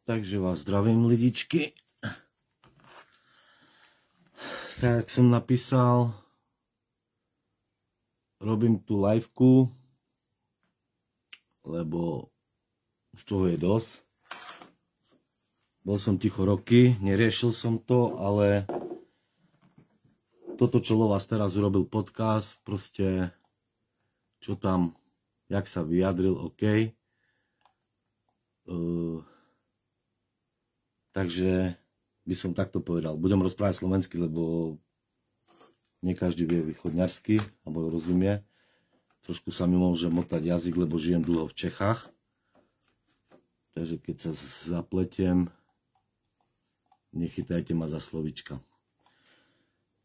Takže vás zdravím, lidičky. Tak som napísal, robím tú liveku, lebo už toho je dosť. Bol som ticho roky, neriešil som to, ale toto, čo Lovas teraz urobil podcast, proste čo tam, jak sa vyjadril, OK. Takže by som takto povedal. Budem rozprávať slovensky, lebo nie každý vie východňarsky, alebo rozumie. Trošku sa mi môže motať jazyk, lebo žijem dlho v Čechách. Takže keď sa zapletiem, nechytajte ma za slovička.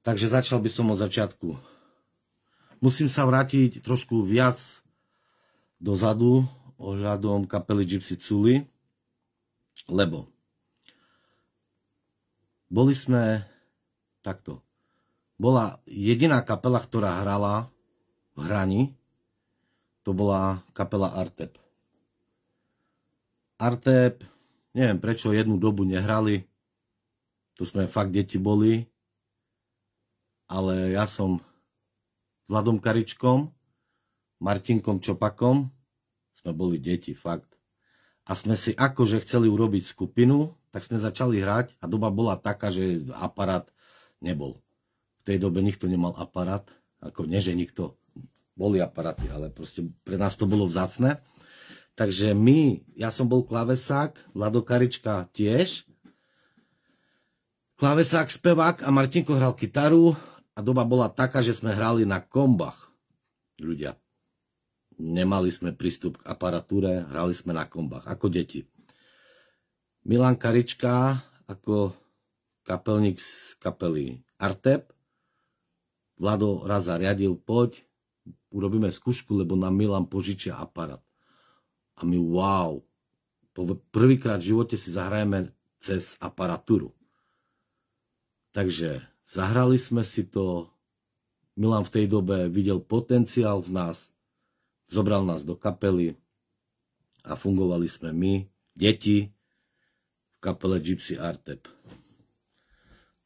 Takže začal by som od začiatku. Musím sa vrátiť trošku viac dozadu ohľadom kapely Gypsy Culi, lebo boli sme takto. Bola jediná kapela, ktorá hrala v Hrani, to bola kapela Artep. Artep, neviem prečo jednu dobu nehrali, to sme fakt deti boli, ale ja som s Vladom Karičkom, Martinkom Čopakom, sme boli deti, fakt. A sme si akože chceli urobiť skupinu, tak sme začali hrať a doba bola taká, že aparát nebol. V tej dobe nikto nemal aparát, ako nie, že nikto, boli aparáty, ale proste pre nás to bolo vzácne. Takže ja som bol klavesák, Vlado Karička tiež, klavesák, spevák a Martinko hral gitaru a doba bola taká, že sme hrali na kombách. Ľudia. Nemali sme prístup k aparatúre, hrali sme na kombách, ako deti. Milan Karička ako kapelník z kapely Artep. Vlado raz zariadil, poď, urobíme skúšku, lebo nám Milan požičia aparát. A my, wow, prvýkrát v živote si zahrajeme cez aparatúru. Takže zahrali sme si to, Milan v tej dobe videl potenciál v nás, zobral nás do kapely a fungovali sme my, deti, v kapele Gypsy Artep.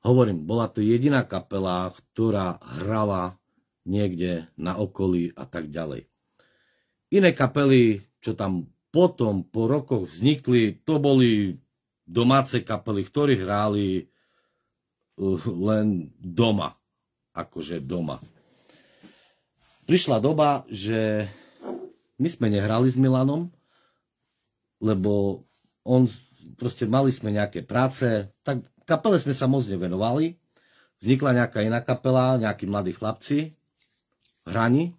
Hovorím, bola to jediná kapela, ktorá hrala niekde na okolí a tak ďalej. Iné kapely, čo tam potom po rokoch vznikli, to boli domáce kapely, ktorí hrali len doma. Akože doma. Prišla doba, že my sme nehrali s Milanom, lebo proste mali sme nejaké práce, tak kapele sme sa moc nevenovali. Vznikla nejaká iná kapela, nejakí mladí chlapci v Hrani.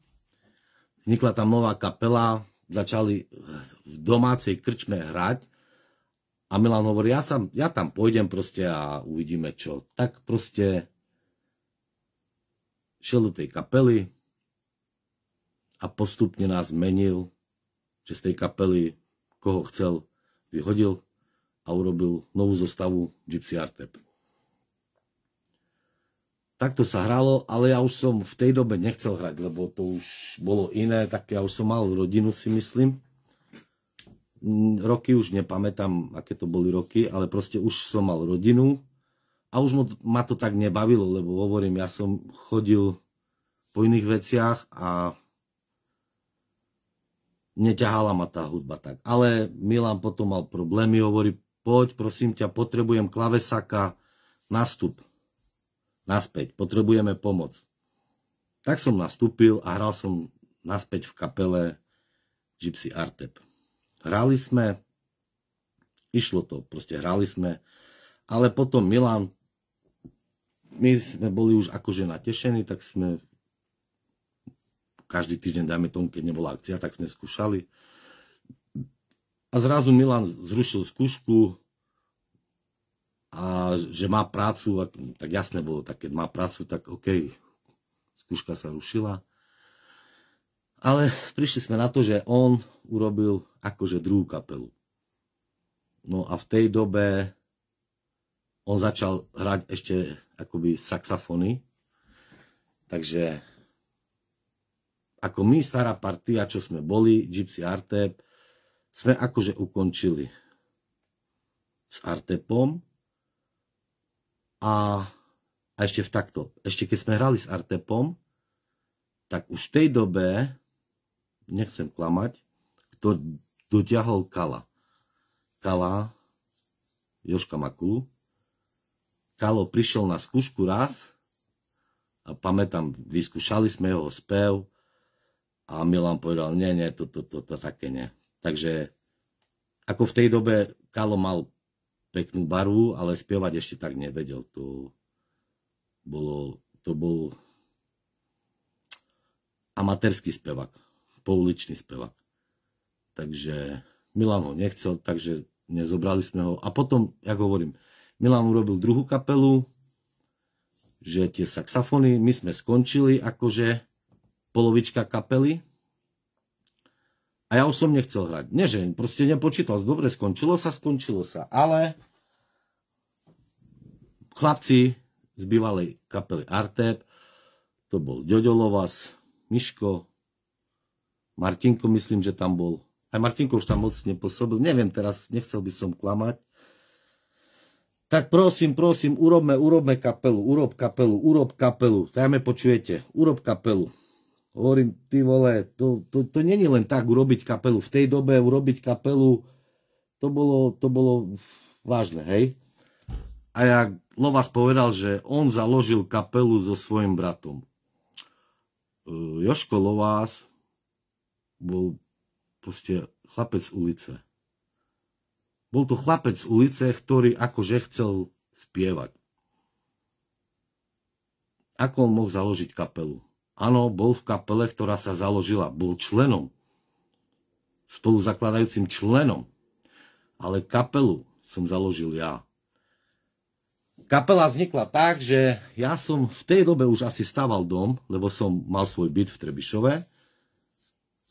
Vznikla tam nová kapela, začali v domácej krčme hrať a Milan hovorí, ja tam pôjdem proste a uvidíme čo. Tak proste šiel do tej kapely a postupne nás menil, že z tej kapely, koho chcel, vyhodil a urobil novú zostavu Gypsy Artep. Takto sa hralo, ale ja už som v tej dobe nechcel hrať, lebo to už bolo iné, tak ja už som mal rodinu, si myslím. Roky už nepamätám, aké to boli roky, ale proste už som mal rodinu a už ma to tak nebavilo, lebo hovorím, ja som chodil po iných veciach a neťahala ma tá hudba tak. Ale Milan potom mal problémy, hovorí, poď, prosím ťa, potrebujem klavesáka, nastup. Naspäť, potrebujeme pomoc. Tak som nastúpil a hral som naspäť v kapele Gypsy Artep. Hrali sme, išlo to, proste hrali sme, ale potom Milan, my sme boli už akože natešení, tak sme každý týždeň, dajme tomu, keď nebola akcia, tak sme skúšali. A zrazu Milan zrušil skúšku a že má prácu, tak jasné bolo, tak keď má prácu, tak OK, skúška sa rušila. Ale prišli sme na to, že on urobil akože druhú kapelu. No a v tej dobe on začal hrať ešte akoby saxofóny. Takže ako my, stará partia, čo sme boli, Gypsy Artep, sme akože ukončili. s Artepom a ešte v takto. Ešte keď sme hrali s Artepom, tak už v tej dobe, nechcem klamať, kto dotiahol Kala. Kala, Jožka Makulu. Kalo prišiel na skúšku raz a pamätám, vyskúšali sme jeho spev a Milan povedal, nie, to také nie. Takže ako v tej dobe Kalo mal peknú barvu, ale spievať ešte tak nevedel. To bol amatérský spevák, pouličný spevák. Takže Milan ho nechcel, takže nezobrali sme ho. A potom, jak hovorím, Milan urobil druhú kapelu, že tie saxofóny, my sme skončili akože polovička kapely a ja už som nechcel hrať. Nie, že proste nepočítal, dobre, skončilo sa, ale chlapci z bývalej kapely Artep, to bol Ďoďo Lovas, Miško, Martinko, myslím, že tam bol. Aj Martinko už tam moc nepôsobil, neviem teraz, nechcel by som klamať. Tak prosím, urobme kapelu, urob kapelu, tajme počujete, urob kapelu. Hovorím, ty vole, to není len tak urobiť kapelu. V tej dobe urobiť kapelu, to bolo vážne, hej. A jak Lovas povedal, že on založil kapelu so svojím bratom. Jožko Lovas bol proste chlapec z ulice. Bol to chlapec z ulice, ktorý akože chcel spievať. Ako on mohol založiť kapelu? Áno, bol v kapele, ktorá sa založila. Bol členom. Spoluzakladajúcim členom. Ale kapelu som založil ja. Kapela vznikla tak, že ja som v tej dobe už asi staval dom, lebo som mal svoj byt v Trebišove.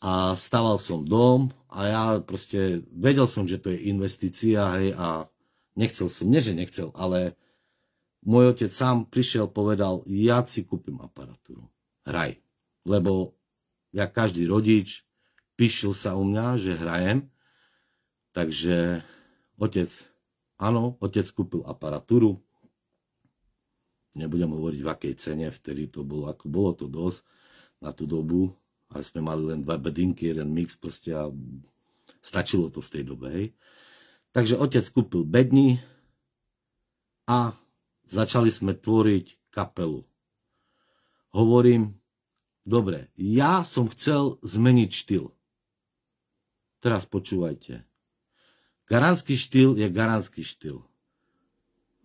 A staval som dom a ja proste vedel som, že to je investícia, hej, a nechcel som, nie že nechcel, ale môj otec sám prišiel, povedal, ja si kúpim aparatúru, hraj. Lebo ja každý rodič píšil sa u mňa, že hrajem, takže otec kúpil aparatúru, nebudem hovoriť v akej cene, vtedy to bolo, ako bolo to dosť na tú dobu, ale sme mali len 2 bedinky, jeden mix proste a stačilo to v tej dobe, hej. Takže otec kúpil bedni a začali sme tvoriť kapelu. Hovorím, dobre, ja som chcel zmeniť štýl. Teraz počúvajte. Garanský štýl je garanský štýl.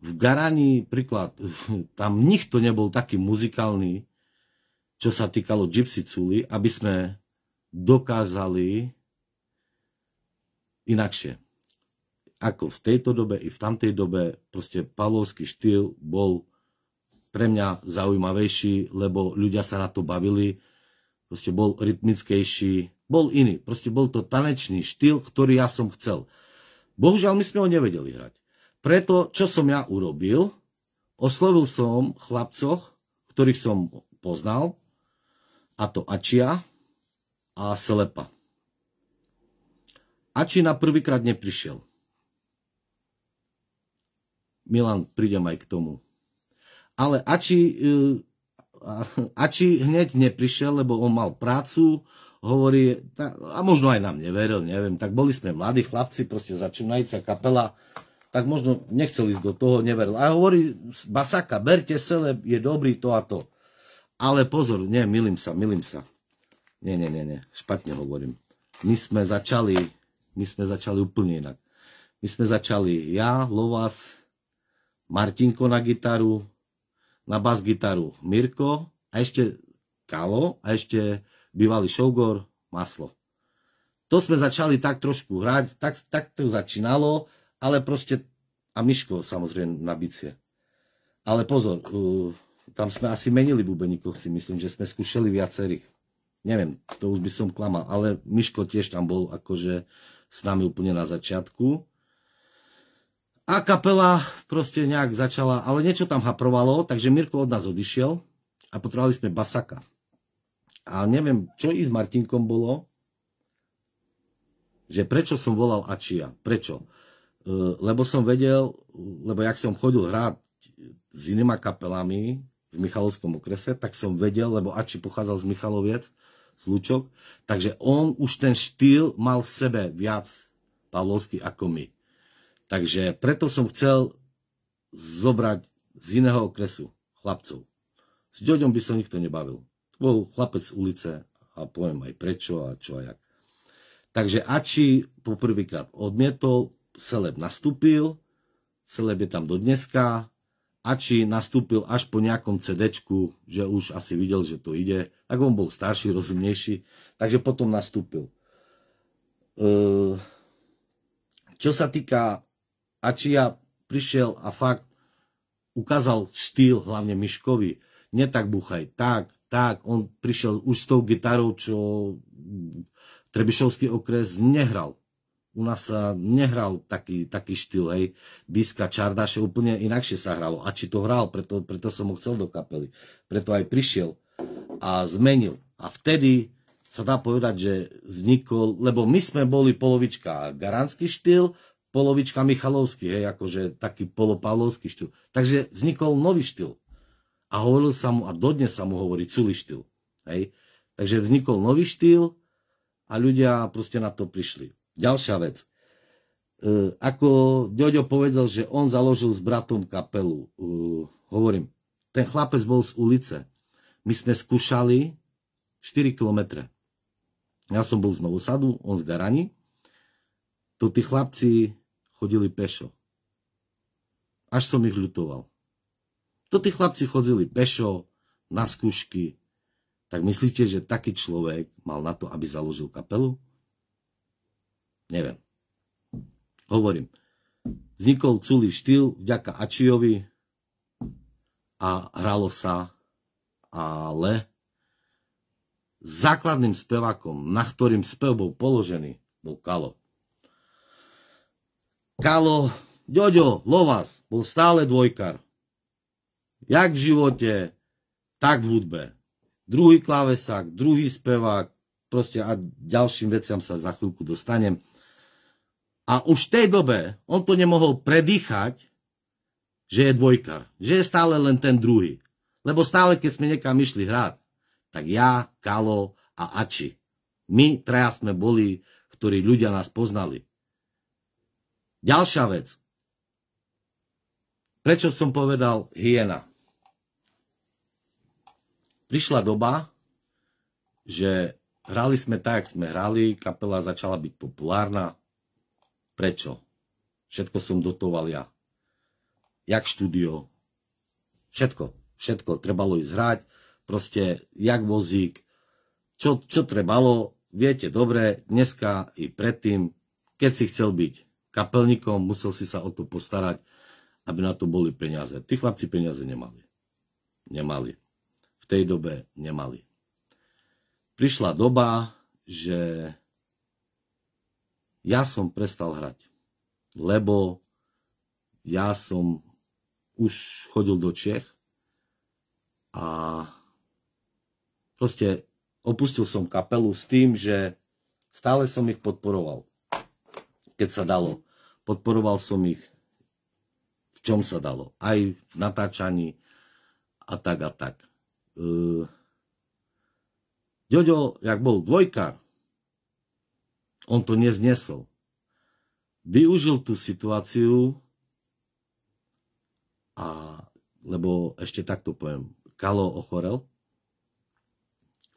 V Garani, príklad, tam nikto nebol taký muzikálny, čo sa týkalo Gypsy Culi, aby sme dokázali inakšie. Ako v tejto dobe i v tamtej dobe, proste pavlovský štýl bol pre mňa zaujímavejší, lebo ľudia sa na to bavili, proste bol rytmickejší, bol iný, proste bol to tanečný štýl, ktorý ja som chcel. Bohužiaľ, my sme ho nevedeli hrať. Preto, čo som ja urobil, oslovil som chlapcoch, ktorých som poznal, a to Ačia a Selepa. Ači na prvýkrát neprišiel. Milan, prídem aj k tomu. Ale Ači hneď neprišiel, lebo on mal prácu, hovorí, a možno aj nám neveril, neviem, tak boli sme mladí chlapci, proste začínajúca kapela, tak možno nechcel ísť do toho, neveril. A hovorí, Basaka, berte Seleb, je dobrý to a to. Ale pozor, nie, milím sa. Nie, špatne hovorím. My sme začali úplne inak. My sme začali ja, Lovas, Martinko na gitaru, na bas gitaru Mirko, a ešte Kalo, a ešte bývalý Šougor, Maslo. To sme začali tak trošku hrať, tak to začínalo, ale proste, a Miško samozrejme na bicie. Ale pozor, tam sme asi menili bubeníkov, si myslím, že sme skúšali viacerých. Neviem, to už by som klamal, ale Miško tiež tam bol akože s nami úplne na začiatku. A kapela proste nejak začala, ale niečo tam haprovalo, takže Mirko od nás odišiel a potrebovali sme basaka. A neviem, čo i s Martinkom bolo, že prečo som volal Ačia. Prečo? lebo som vedel, lebo jak som chodil hrať s inýma kapelami v Michalovskom okrese, tak som vedel, lebo Ači pochádzal z Michaloviec, z Lučok, takže on už ten štýl mal v sebe viac pavlovský ako my. Takže preto som chcel zobrať z iného okresu chlapcov. S Ďoďom by som nikto nebavil. Bol chlapec z ulice a poviem aj prečo a čo a jak. Takže Ači poprvýkrát odmietol, Seleb nastúpil, Seleb je tam do dneska, Ači nastúpil až po nejakom CDčku, že už asi videl, že to ide, tak on bol starší, rozumnejší, takže potom nastúpil. Čo sa týka Ačia, prišiel a fakt ukázal štýl, hlavne Miškovi, netak buchaj, tak, on prišiel už s tou gitarou, čo Trebišovský okres nehral. U nás sa nehral taký štýl, hej, diska, čardáše, úplne inakšie sa hralo. A či to hral, preto som ho chcel do kapely. Preto aj prišiel a zmenil. A vtedy sa dá povedať, že vznikol, lebo my sme boli polovička garanský štýl, polovička Michalovský, hej, akože taký polopavlovský štýl. Takže vznikol nový štýl. A hovoril sa mu, a dodnes sa mu hovorí Culi štýl. Hej. Takže vznikol nový štýl a ľudia proste na to prišli. Ďalšia vec. Ako Ďoďo povedal, že on založil s bratom kapelu. Hovorím, ten chlapec bol z ulice. My sme skúšali 4 kilometre. Ja som bol z Novosadu, on z Garani. To tí chlapci chodili pešo. Až som ich ľutoval. To tí chlapci chodili pešo, na skúšky. Tak myslíte, že taký človek mal na to, aby založil kapelu? Neviem. Hovorím. Vznikol Culi štýl vďaka Ačiovi a hralo sa, ale základným spevákom, na ktorým spev bol položený, bol Kalo. Kalo, Ďoďo, Lovas, bol stále dvojkar. Jak v živote, tak v hudbe. Druhý klávesák, druhý spevák, proste a ďalším veciam sa za chvíľku dostanem. A už v tej dobe on to nemohol predýchať, že je dvojkar, že je stále len ten druhý. Lebo stále, keď sme niekam išli hrať, tak ja, Kalo a Ači. My traja sme boli, ktorí ľudia nás poznali. Ďalšia vec. Prečo som povedal hyena? Prišla doba, že hrali sme tak, jak sme hrali, kapela začala byť populárna. Prečo? Všetko som dotoval ja. Jak štúdio. Všetko. Trebalo ísť hrať. Proste, jak vozík. Čo trebalo, viete dobre, dneska i predtým, keď si chcel byť kapelníkom, musel si sa o to postarať, aby na to boli peniaze. Tí chlapci peniaze nemali. V tej dobe nemali. Prišla doba, že ja som prestal hrať, lebo ja som už chodil do Čech a proste opustil som kapelu s tým, že stále som ich podporoval, keď sa dalo. Podporoval som ich v čom sa dalo, aj v natáčaní a tak. Ďoďo, jak bol dvojkar, on to neznesol. Využil tú situáciu lebo ešte takto poviem, Kalo ochorel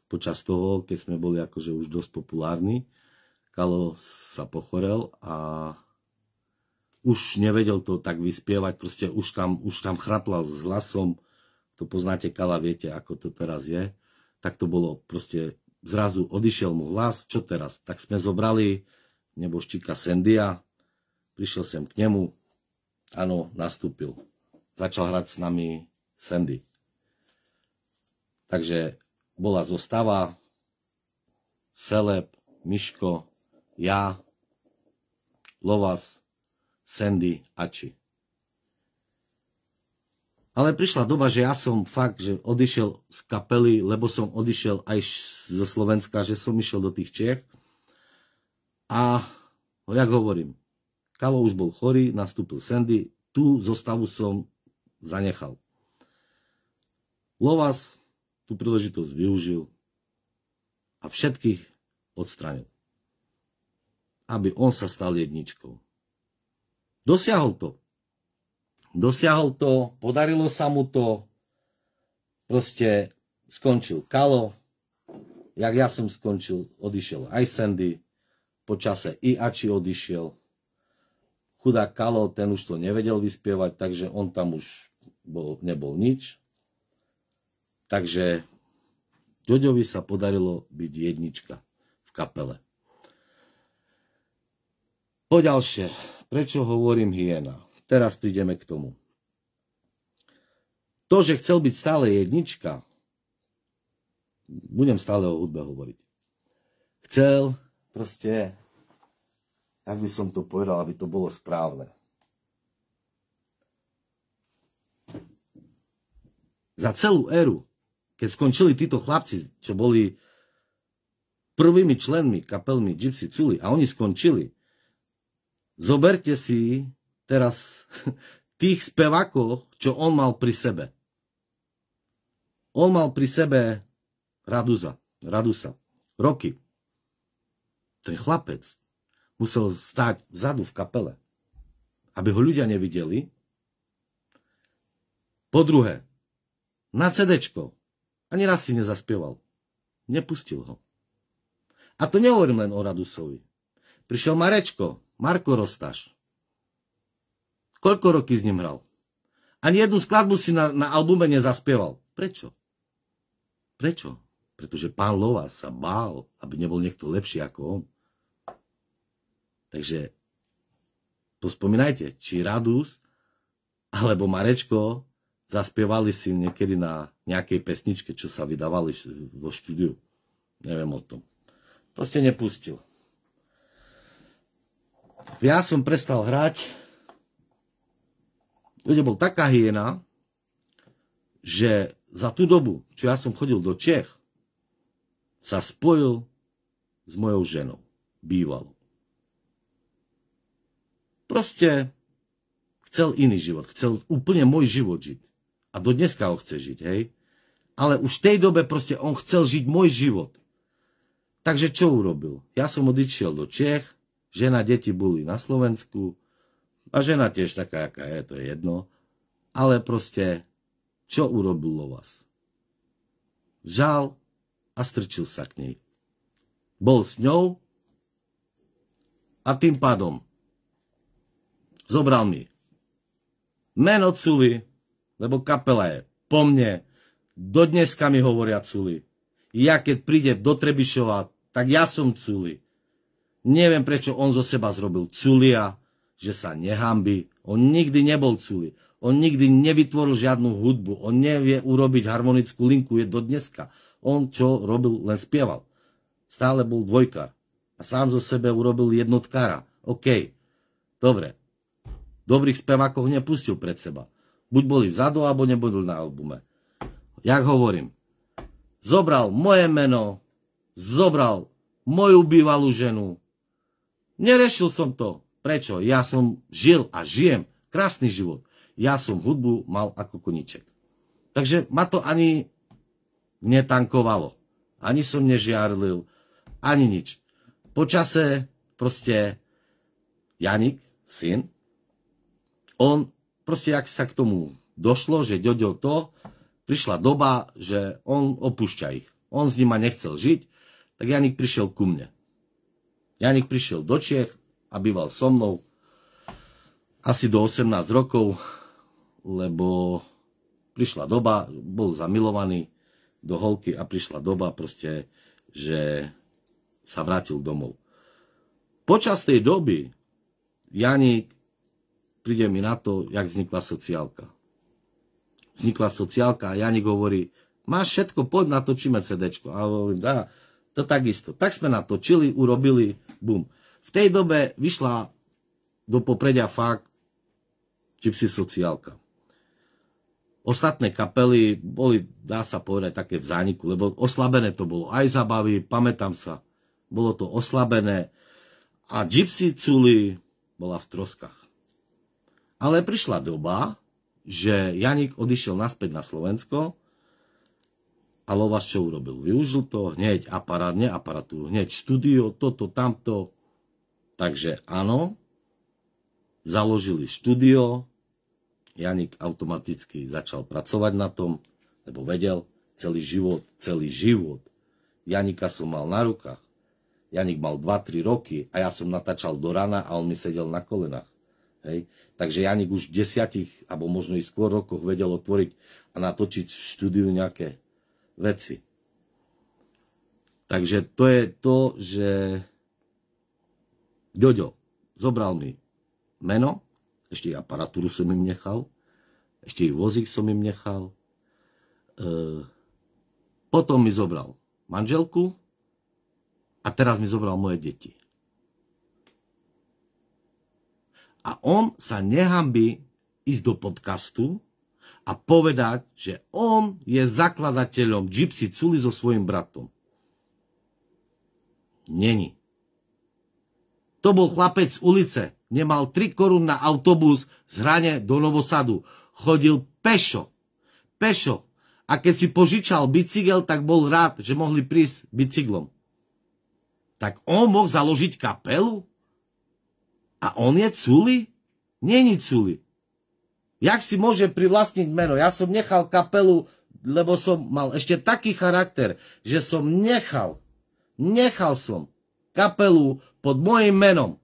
počas toho, keď sme boli akože už dosť populárni. Kalo sa pochorel a už nevedel to tak vyspievať, proste už tam chraplal s hlasom, to poznáte Kala, viete, ako to teraz je. Tak to bolo proste, zrazu odišiel mu hlas, čo teraz? Tak sme zobrali nebožčíka Sandya, prišiel sem k nemu, áno, nastúpil. Začal hrať s nami Sandy. Takže bola zostava, Seleb, Miško, ja, Lovas, Sandy, Ači. Ale prišla doba, že ja som fakt, že odišiel z kapely, lebo som odišiel aj zo Slovenska, že som išiel do tých Čiech. A jak hovorím, Kalo už bol chorý, nastúpil Sandy, tú zostavu som zanechal. Lovas tú príležitosť využil a všetkých odstranil. Aby on sa stal jedničkou. Dosiahol to, podarilo sa mu to, proste skončil Kalo, jak ja som skončil, odišiel aj Sandy, po čase i Ači odišiel. Chudák Kalo, ten už to nevedel vyspievať, takže on tam už nebol nič. Takže Joďovi sa podarilo byť jednička v kapele. Poďalšie, prečo hovorím hyena? Teraz prídeme k tomu. To, že chcel byť stále jednička, budem stále o hudbe hovoriť. Chcel proste, ak by som to povedal, aby to bolo správne. Za celú éru, keď skončili títo chlapci, čo boli prvými členmi kapelmy Gypsy Culi a oni skončili, zoberte si teraz tých spevákov, čo on mal pri sebe. On mal pri sebe Radusa, Roky. Ten chlapec musel stáť vzadu v kapele, aby ho ľudia nevideli. Po druhé, na CDčko ani raz si nezaspieval. Nepustil ho. A to nehovorím len o Radusovi. Prišiel Marko Rostaš. Koľko roky s ním hral? Ani jednu skladbu si na albume nezaspieval. Prečo? Pretože pán Lovas sa bál, aby nebol niekto lepší ako on. Takže pospomínajte, či Radus alebo Marečko zaspievali si niekedy na nejakej pesničke, čo sa vydávali vo štúdiu. Neviem o tom. Proste nepustil. Ja som prestal hrať. Ľudia bol taká hyena, že za tú dobu, čo ja som chodil do Čech, sa spojil s mojou ženou, bývalou. Proste chcel iný život, chcel úplne môj život žiť. A do dneska ho chce žiť, hej? Ale už v tej dobe proste on chcel žiť môj život. Takže čo urobil? Ja som odišiel do Čech, žena, deti boli na Slovensku a žena tiež taká, aká je, to je jedno. Ale proste, čo urobil Lovas? Žal a strčil sa k nej. Bol s ňou a tým pádom zobral mi meno Culi, lebo kapela je po mne. Dodneska mi hovoria Culi. Ja keď prídem do Trebišova, tak ja som Culi. Neviem, prečo on zo seba zrobil Culia, že sa nehanbí. On nikdy nebol Culi. On nikdy nevytvoril žiadnu hudbu. On nevie urobiť harmonickú linku. Je do dneska. On čo robil, len spieval. Stále bol dvojkár. A sám zo sebe urobil jednotkára. OK. Dobre. Dobrých spevákov nepustil pred seba. Buď boli vzadu, alebo nebudú na albume. Jak hovorím. Zobral moje meno. Zobral moju bývalú ženu. Nerešil som to. Prečo? Ja som žil a žijem krásny život. Ja som hudbu mal ako koníček. Takže ma to ani netankovalo. Ani som nežiarlil. Ani nič. Počase proste Janik, syn, on proste, jak sa k tomu došlo, že Ďoďo to, prišla doba, že on opúšťa ich. On s nima nechcel žiť, tak Janik prišiel ku mne. Janik prišiel do Čiech a býval so mnou asi do 18 rokov, lebo prišla doba, bol zamilovaný do holky a prišla doba proste, že sa vrátil domov. Počas tej doby Janik, príde mi na to, jak vznikla sociálka. Vznikla sociálka a Janik hovorí, máš všetko, poď natočíme CDčko. A hovorím, dá, to takisto. Tak sme natočili, urobili, bum. V tej dobe vyšla do popredia fakt Gypsy sociálka. Ostatné kapely boli, dá sa povedať, také v zániku, lebo oslabené to bolo aj zabavy, pamätám sa, bolo to oslabené. A Gypsy Culi bola v troskách. Ale prišla doba, že Janik odišiel naspäť na Slovensko a Lováš čo urobil? Využil to hneď aparatúru, hneď štúdio, toto, tamto. Takže áno, založili štúdio, Janik automaticky začal pracovať na tom, lebo vedel celý život. Janika som mal na rukách. Janik mal 2-3 roky a ja som natáčal do rana a on mi sedel na kolenách. Hej. Takže Janik už v 10 alebo možno i skôr rokoch vedel otvoriť a natočiť v štúdiu nejaké veci. Takže to je to, že Ďoďo zobral mi meno, ešte i aparatúru som im nechal, ešte i vozík som im nechal, potom mi zobral manželku a teraz mi zobral moje deti. A on sa nehambí ísť do podcastu a povedať, že on je zakladateľom Gypsy Culi so svojím bratom. Není. To bol chlapec z ulice. Nemal 3 korún na autobus z Hrane do Novosadu. Chodil pešo. Pešo. A keď si požičal bicykel, tak bol rád, že mohli prísť bicyklom. Tak on mohol založiť kapelu? A on je Culi? Není Culi. Jak si môže privlastniť meno? Ja som nechal kapelu, lebo som mal ešte taký charakter, že som nechal som kapelu pod môjim menom.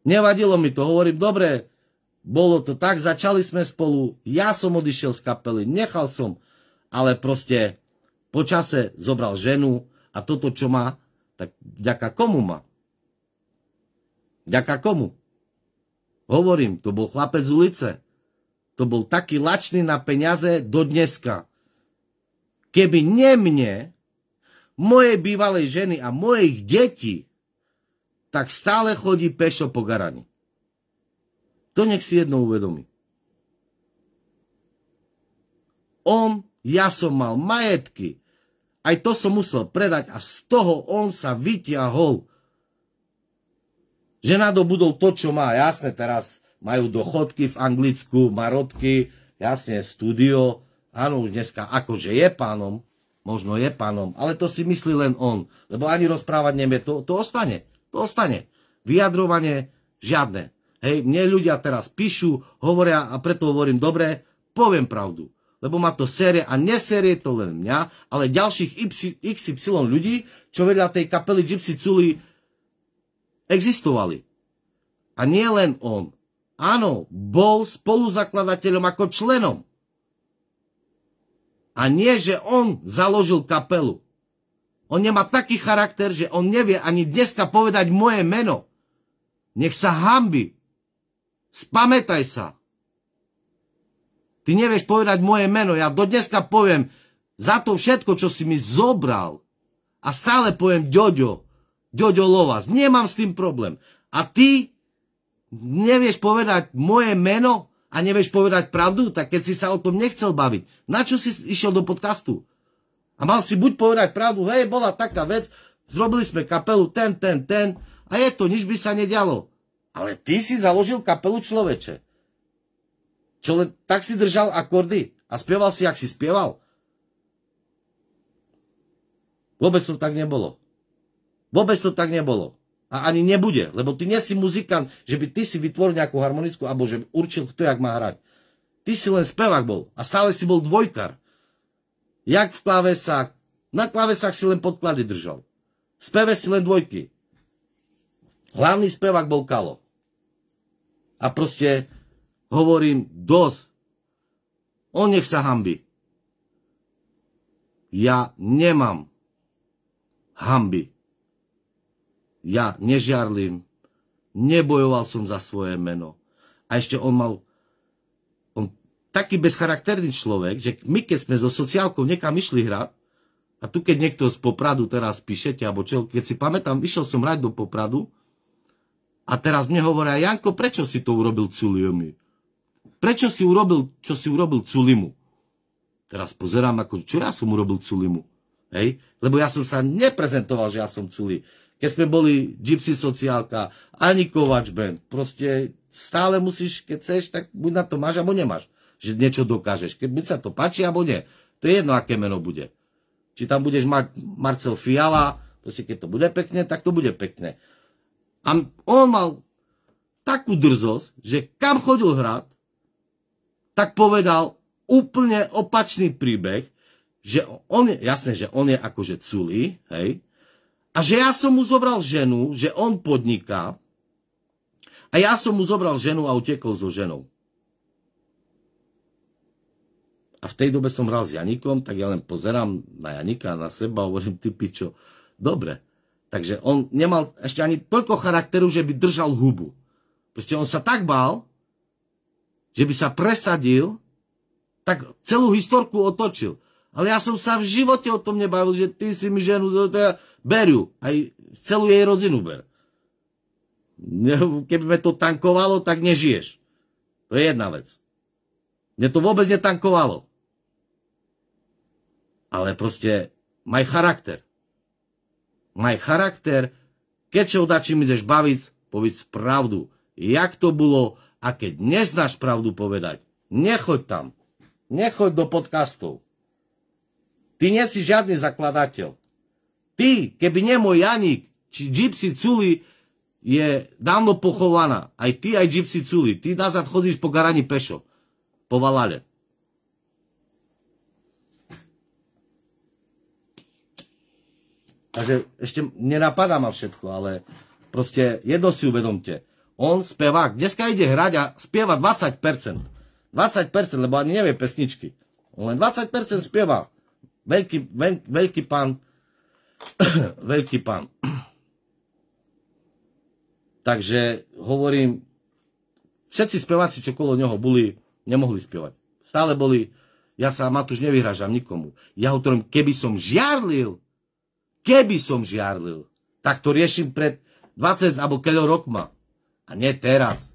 Nevadilo mi to, hovorím, dobre, bolo to tak, začali sme spolu, ja som odišiel z kapely, nechal som, ale proste po čase zobral ženu a toto, čo má, tak vďaka komu má? Vďaka komu? Hovorím, to bol chlapec z ulice. To bol taký lačný na peniaze do dneska. Keby nie mne, mojej bývalej ženy a mojich detí, tak stále chodí pešo po Garani. To nech si jedno uvedomí. Ja som mal majetky, aj to som musel predať a z toho on sa vytiahol. Že nadobudol to, čo má. Jasne, teraz majú dochodky v Anglicku, marotky, jasne, studio. Áno, už dneska akože je pánom, možno je pánom, ale to si myslí len on. Lebo ani rozprávať nevie, to ostane. To ostane. Vyjadrovanie žiadne. Hej, mne ľudia teraz píšu, hovoria a preto hovorím, dobre, poviem pravdu. Lebo ma to série a nesérie to len mňa, ale ďalších XY ľudí, čo vedľa tej kapely Gypsy Culi existovali. A nie len on. Áno, bol spoluzakladateľom ako členom. A nie, že on založil kapelu. On nemá taký charakter, že on nevie ani dneska povedať moje meno. Nech sa hanbi. Spamätaj sa. Ty nevieš povedať moje meno. Ja do dneska poviem za to všetko, čo si mi zobral. A stále poviem Ďoďo Lováš. Nemám s tým problém. A ty nevieš povedať moje meno a nevieš povedať pravdu? Tak keď si sa o tom nechcel baviť, na čo si išiel do podcastu? A mal si buď povedať pravdu, hej, bola taká vec, zrobili sme kapelu, ten, a je to, nič by sa nedialo. Ale ty si založil kapelu, človeče. Čo len tak si držal akordy a spieval si, jak si spieval? Vôbec to tak nebolo. Vôbec to tak nebolo. A ani nebude, lebo ty nie si muzikant, že by ty si vytvoril nejakú harmonickú, alebo že určil, kto jak má hrať. Ty si len spevák bol a stále si bol dvojkar. Jak v klávesách. Na klávesách si len podklady držal. V speve si len dvojky. Hlavný spevák bol Kalo. A proste hovorím, dosť. On nech sa hanbi. Ja nemám hanby. Ja nežiarlim, nebojoval som za svoje meno. A ešte on taký bezcharakterný človek, že my keď sme so sociálkou niekam išli hrať, a tu keď niekto z Popradu teraz píšete, alebo čo, keď si pamätám, išiel som hrať do Popradu a teraz mne hovoria, Janko, prečo si to urobil Culiovi? Prečo si urobil, čo si urobil Culimu? Teraz pozerám, ako, čo ja som urobil Culimu? Hej? Lebo ja som sa neprezentoval, že ja som Culi. keď sme boli Gypsy sociálka, ani Kovač band. Proste stále musíš, keď chceš, tak buď na to máš, alebo nemáš. Že niečo dokážeš. Keď buď sa to páči, alebo nie. To je jedno, aké meno bude. Či tam budeš mať Marcel Fiala, proste keď to bude pekne, tak to bude pekne. A on mal takú drzosť, že kam chodil hrať, tak povedal úplne opačný príbeh, že on je, jasné, že on je akože culý, hej, a že ja som mu zobral ženu, že on podniká, a ja som mu zobral ženu a utekol so ženou. A v tej dobe som hral s Janikom, tak ja len pozerám na Janika, na seba, hovorím, ty pičo, dobre. Takže on nemal ešte ani toľko charakteru, že by držal hubu. Proste on sa tak bál, že by sa presadil, tak celú historku otočil. Ale ja som sa v živote o tom nebavil, že ty si mi ženu, berú, aj celú jej rodinu ber. Keby me to tankovalo, tak nežiješ. To je jedna vec. Mne to vôbec netankovalo. Ale proste maj charakter. Maj charakter, keď sa o dačím ideš baviť, povedz pravdu. Jak to bolo, a keď neznáš pravdu povedať, nechoď tam. Nechoď do podcastov. Ty nie si žiadny zakladateľ. Ty, keby nie môj Janik, či Gypsy Culi je dávno pochovaná. Aj ty, aj Gypsy Culi. Ty nazad chodíš po garani pešo. Po Valale. Takže ešte nenapadá ma všetko, ale proste jedno si uvedomte. On spevák. Dneska ide hrať a spieva 20%. 20%, lebo ani nevie pesničky. On len 20% spieva. Veľký pán. Veľký pán. Takže hovorím, všetci speváci, čo kolo neho boli, nemohli spievať. Stále boli, ja sa Matúš nevyhrážam nikomu. Ja hovorím, keby som žiarlil, tak to riešim pred 20 alebo keľo rokma. A nie teraz.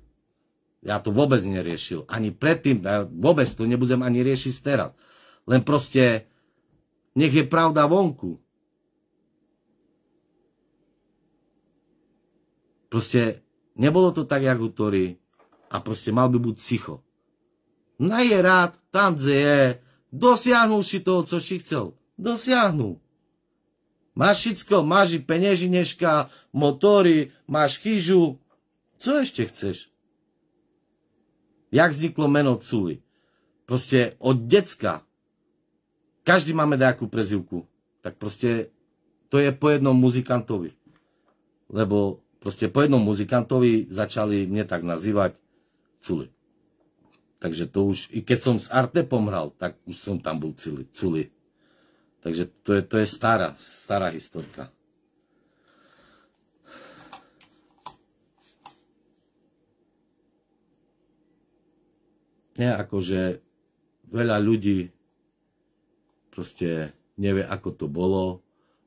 Ja to vôbec neriešil. Ani predtým, vôbec to nebudem ani riešiť teraz. Len proste nech je pravda vonku. Proste nebolo to tak, jak Utori. A proste mal by byť ticho. No je rád, tam, kde je. Dosiahnu si toho, co si chcel. Dosiahnu. Máš všetko, máš i peniežineška, motory, máš chyžu. Co ešte chceš? Jak vzniklo meno Culi? Proste od decka. Každý máme nejakú prezivku. Tak proste to je po jednom muzikantovi. Lebo proste po jednom muzikantovi začali mne tak nazývať Culi. Takže to už, i keď som s Artepom hral, tak už som tam bol Culi. Takže to je stará historka. Nie, akože veľa ľudí proste nevie, ako to bolo.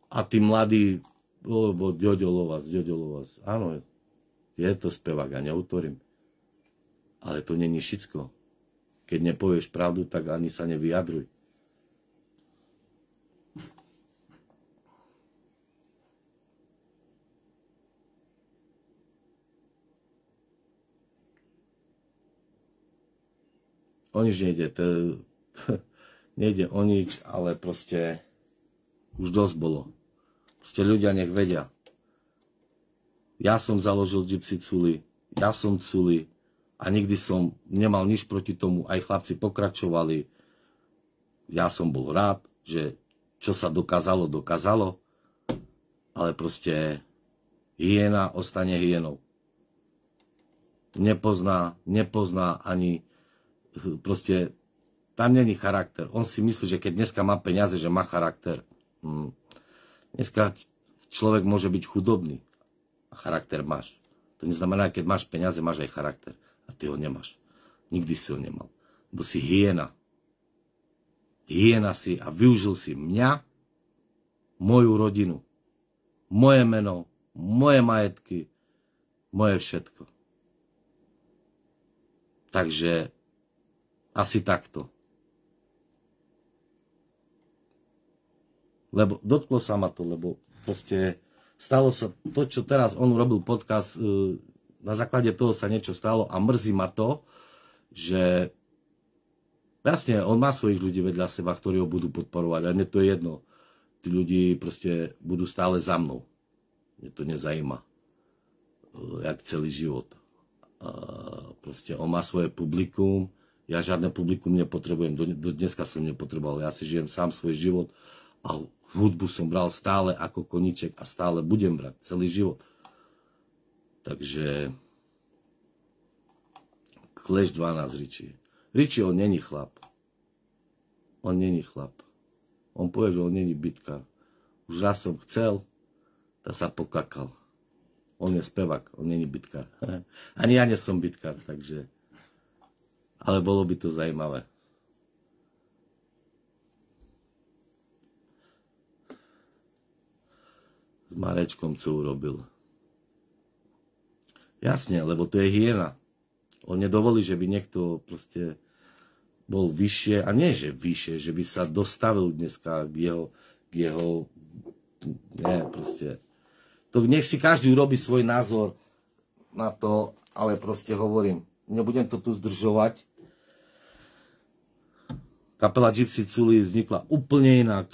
A tí mladí, Ďoďo Lovas. Áno, je to spevák, ja neautorím. Ale to není všetko. Keď nepovieš pravdu, tak ani sa nevyjadruj. O nič nejde. Nejde o nič, ale proste už dosť bolo. Proste ľudia nech vedia. Ja som založil Gypsy Culi, ja som Culi a nikdy som nemal nič proti tomu. Aj chlapci pokračovali. Ja som bol rád, že čo sa dokázalo, ale proste hyena ostane hyenou. Nepozná ani proste tam není charakter. On si myslí, že keď dneska má peniaze, že má charakter. Dneska človek môže byť chudobný a charakter máš. To neznamená, keď máš peniaze, máš aj charakter. A ty ho nemáš. Nikdy si ho nemal. Bo si hyena. Hyena si a využil si mňa, moju rodinu, moje meno, moje majetky, moje všetko. Takže asi takto. Lebo dotklo sa ma to, lebo proste stalo sa to, čo teraz on urobil podcast, na základe toho sa niečo stalo a mrzí ma to, že jasne, on má svojich ľudí vedľa seba, ktorí ho budú podporovať a mne to je jedno. Tí ľudí proste budú stále za mnou. Mne to nezajíma. Jak celý život. Proste on má svoje publikum, ja žiadne publikum nepotrebujem, do dneska som nepotreboval, ja si žijem sám svoj život a hudbu som bral stále ako koníček a stále budem brať celý život. Takže Clash 12 Richie. Richie, on není chlap. On není chlap. On povie, že on není bitkár. Už raz som chcel, tak sa pokakal. On je spevák, on není bitkár. Ani ja nie som bitkár, takže... Ale bolo by to zajímavé. S Marečkom, co urobil. Jasne, lebo to je hyena. On nedovolí, že by niekto proste bol vyššie, a nie, že vyššie, že by sa dostavil dneska k jeho nie, proste. To nech si každý urobí svoj názor na to, ale proste hovorím, nebudem to tu zdržovať. Kapela Gypsy Culi vznikla úplne inak,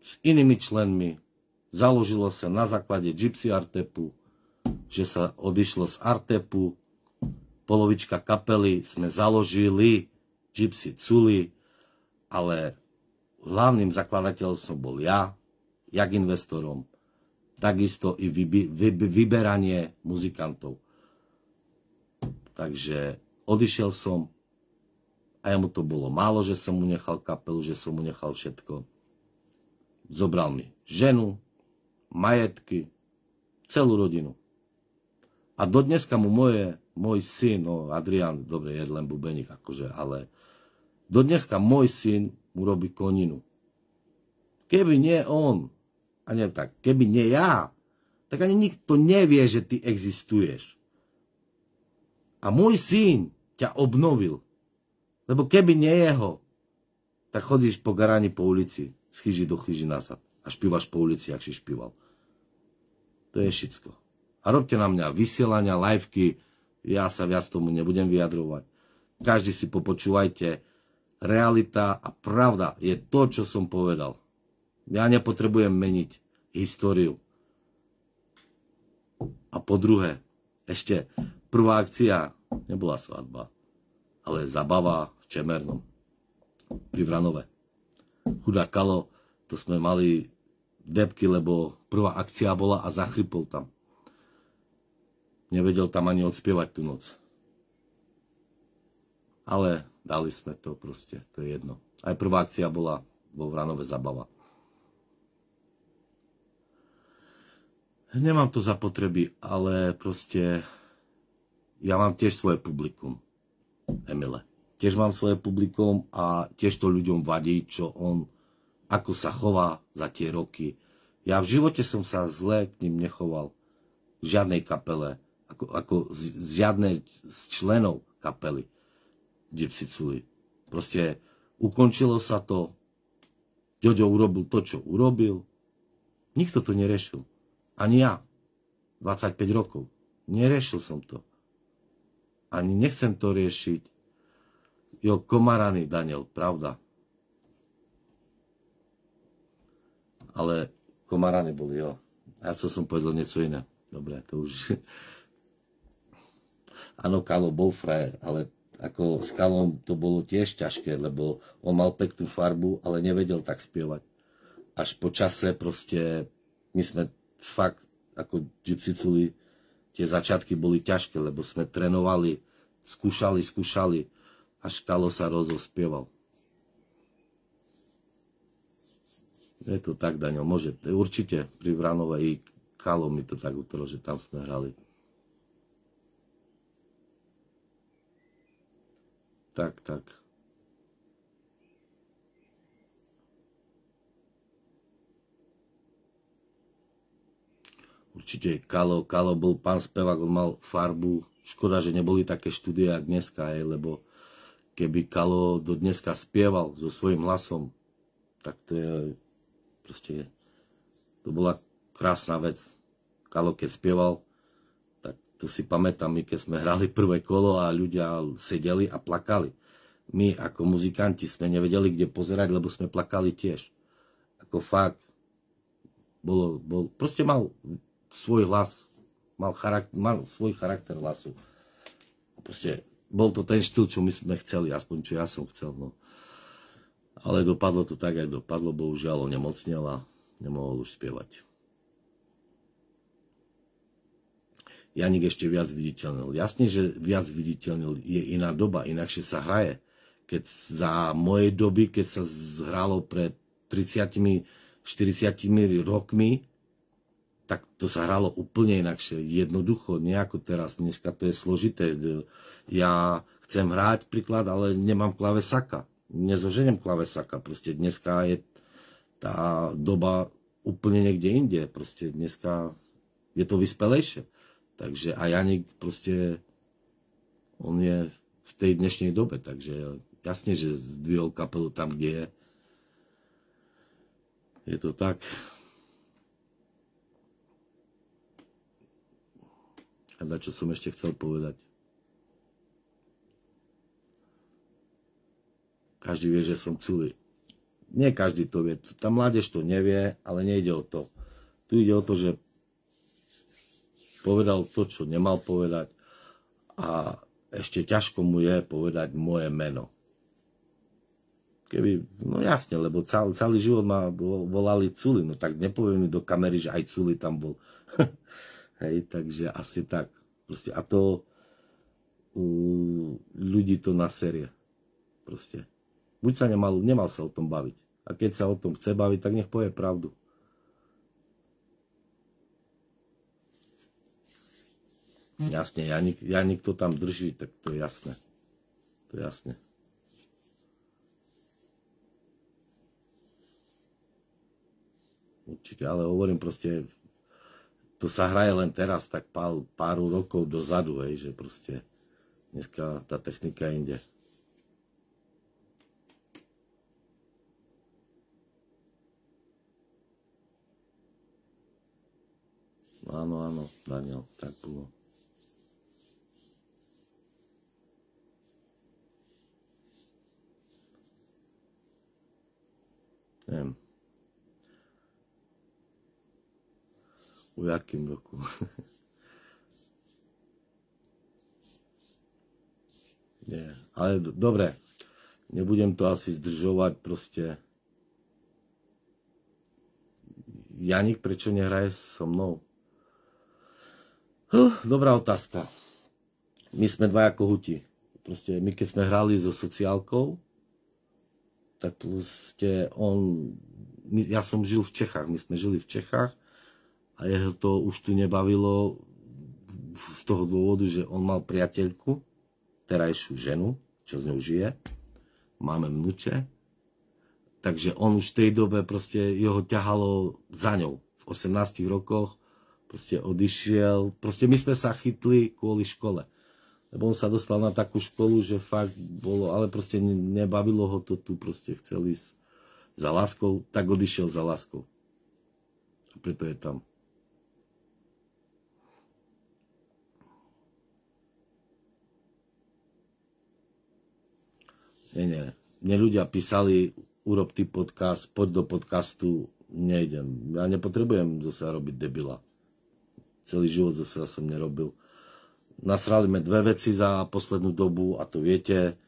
s inými členmi. Založilo sa na základe Gypsy Artepu, že sa odišlo z Artepu, polovička kapely sme založili Gypsy Culi, ale hlavným zakladateľom som bol ja, jak investorom, takisto i vyberanie muzikantov. Takže odišiel som a jemu to bolo málo, že som mu nechal kapelu, že som mu nechal všetko. Zobral mi ženu, majetky, celú rodinu. A dodneska mu môj syn, no Adrián, dobre, je len bubeník, akože, ale dodneska môj syn mu robí koninu. Keby nie on, a nie tak, keby nie ja, tak ani nikto nevie, že ty existuješ. A môj syn ťa obnovil. Lebo keby nie jeho, tak chodíš po garáni po ulici, z chyži do chyži nasad a špívaš po ulici, jak si špíval. To je všetko. A robte na mňa vysielania, liveky, ja sa viac tomu nebudem vyjadrovať. Každý si popočúvajte. Realita a pravda je to, čo som povedal. Ja nepotrebujem meniť históriu. A po druhé, ešte prvá akcia nebola svadba, ale zabava v Čemernom, pri Vranove. Chudá Kalo, to sme mali debky, lebo prvá akcia bola a zachrypol tam. Nevedel tam ani odspievať tú noc. Ale dali sme to proste, to je jedno. Aj prvá akcia bola vo Vranove zabava. Nemám to za potreby, ale proste ja mám tiež svoje publikum, Emile. Tiež mám svoje publikum a tiež to ľuďom vadí, čo on, ako sa chová za tie roky. Ja v živote som sa zle k ním nechoval. V žiadnej kapele, ako žiadne z členov kapely Gypsy Culi. Proste ukončilo sa to. Ďoďo urobil to, čo urobil. Nikto to neriešil. Ani ja. 25 rokov. Neriešil som to. Ani nechcem to riešiť. Jo, Komarany, Daniel, pravda. Ale Komarany boli, jo. Ja som povedal niečo iné. Dobre, to už... Áno, Kalo bol frajer, ale ako s Kalom to bolo tiež ťažké, lebo on mal peknú farbu, ale nevedel tak spievať. Až po čase proste, my sme fakt, ako Gypsy Culi, tie začiatky boli ťažké, lebo sme trénovali, skúšali, až Kalo sa rozospieval. Je to tak, Daniel, môžete, určite pri Vranove i Kalo mi to tak utrlo, že tam sme hrali. Tak. Určite Kalo bol pán spevák, on mal farbu. Škoda, že neboli také štúdie, jak dneska, lebo keby Kalo do dneska spieval so svojím hlasom, tak to je proste, to To bola krásna vec. Kalo, keď spieval, tak to si pamätám, my keď sme hrali prvé kolo a ľudia sedeli a plakali. My ako muzikanti sme nevedeli, kde pozerať, lebo sme plakali tiež. Ako fakt, proste mal svoj hlas, mal svoj charakter hlasu. Proste bol to ten štýl, čo my sme chceli, aspoň čo ja som chcel. No. Ale dopadlo to tak, jak dopadlo, bohužiaľ onemocnel a nemohol už spievať. Janik ešte viac viditeľnil. Jasne, že viac viditeľnil, je iná doba, inakšie sa hraje. Keď za mojej doby, keď sa hralo pred 30-40 rokmi, tak to sa hralo úplne inakšie. Jednoducho, nejako teraz. Dneska to je složité. Ja chcem hrať príklad, ale nemám klávesaka. Nezoženiem klávesaka. Proste dneska je tá doba úplne niekde inde. Proste dneska je to vyspelejšie. Takže a Janik proste, on je v tej dnešnej dobe. Takže jasne, že zdvihol kapelu tam, kde je. Je to tak. A za čo som ešte chcel povedať? Každý vie, že som culi. Nie každý to vie. Tá mládež to nevie, ale nejde o to. Tu ide o to, že povedal to, čo nemal povedať a ešte ťažko mu je povedať moje meno. No jasne, lebo celý život ma volali Culi, no tak nepoviem mi do kamery, že aj Culi tam bol. Hej, takže asi tak. Proste, a to ľudí to naserie. Proste. Buď sa nemal sa o tom baviť. A keď sa o tom chce baviť, tak nech povie pravdu. Jasne, Janik to tam drží, tak to je jasné. To je jasné. Určite, ale hovorím proste, to sa hraje len teraz, tak pár rokov dozadu, hej, že proste dneska tá technika inde. Áno, Daniel, tak bolo. Neviem. U jakým roku? Nie, ale dobre, nebudem to asi zdržovať, proste. Janik, prečo nehraje so mnou? Dobrá otázka. My sme dvaja kohuti. Proste my keď sme hrali so sociálkou, tak proste ja som žil v Čechách, my sme žili v Čechách a jeho to už tu nebavilo z toho dôvodu, že on mal priateľku, terajšiu ženu, čo z ňou žije, máme vnuče, takže on už v tej dobe proste jeho ťahalo za ňou. V 18 rokoch proste odišiel, proste my sme sa chytli kvôli škole. Lebo on sa dostal na takú školu, že fakt bolo, ale proste nebavilo ho to tu, proste chcel ísť za láskou, tak odišiel za láskou. A preto je tam. Nie. Mne ľudia písali, urob ty podcast, poď do podcastu, nejdem. Ja nepotrebujem zase robiť debila. Celý život zase som nerobil. Nasrali sme dve veci za poslednú dobu a to viete.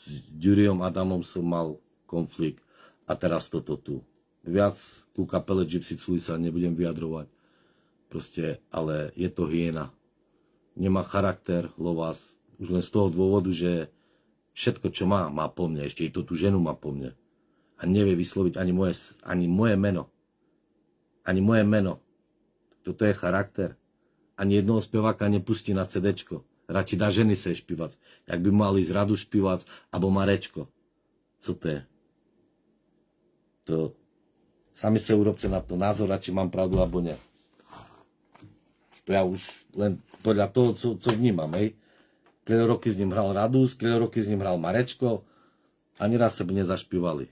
S Ďuriom Adamom som mal konflikt a teraz toto tu. Viac ku kapele Gypsy Culi sa nebudem vyjadrovať. Proste, ale je to hyena. Nemá charakter, lovás. Už len z toho dôvodu, že všetko, čo má po mne. Ešte i to tú ženu má po mne. A nevie vysloviť ani moje meno. Ani moje meno. Toto je charakter. Ani jednoho speváka nepustí na CDčko. Radši dá ženy sa špívať. Jak by mali z Radu špívať, alebo Marečko. Co to je? To... Sami sa urobte na to názor, či mám pravdu, alebo nie. To ja už len podľa toho, co vnímam, hej. Keľo roky s ním hral Radus, keľo roky s ním hral Marečko. Ani raz sa by nezašpívali.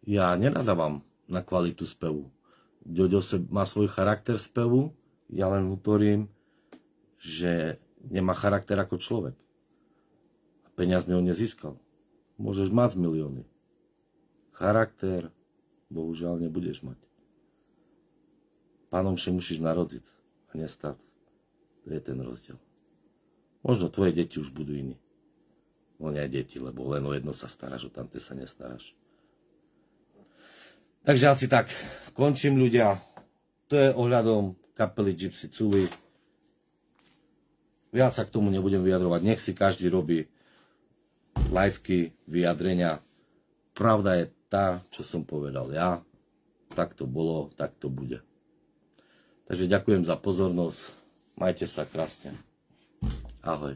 Ja nenadávam na kvalitu spevu. Ďoďo má svoj charakter spevu, ja len hovorím, že nemá charakter ako človek. A peniazne ho nezískal. Môžeš mať milióny. Charakter, bohužiaľ, nebudeš mať. Pánom všem musíš narodiť a nestať. To je ten rozdiel. Možno tvoje deti už budú iní. No nie deti, lebo len o jedno sa staráš, o tamte sa nestaráš. Takže asi tak, končím ľudia. To je ohľadom kapely Gypsy Culi. Viac sa k tomu nebudem vyjadrovať. Nech si každý robí liveky, vyjadrenia. Pravda je tá, čo som povedal ja. Tak to bolo, tak to bude. Takže ďakujem za pozornosť. Majte sa krásne. Ahoj.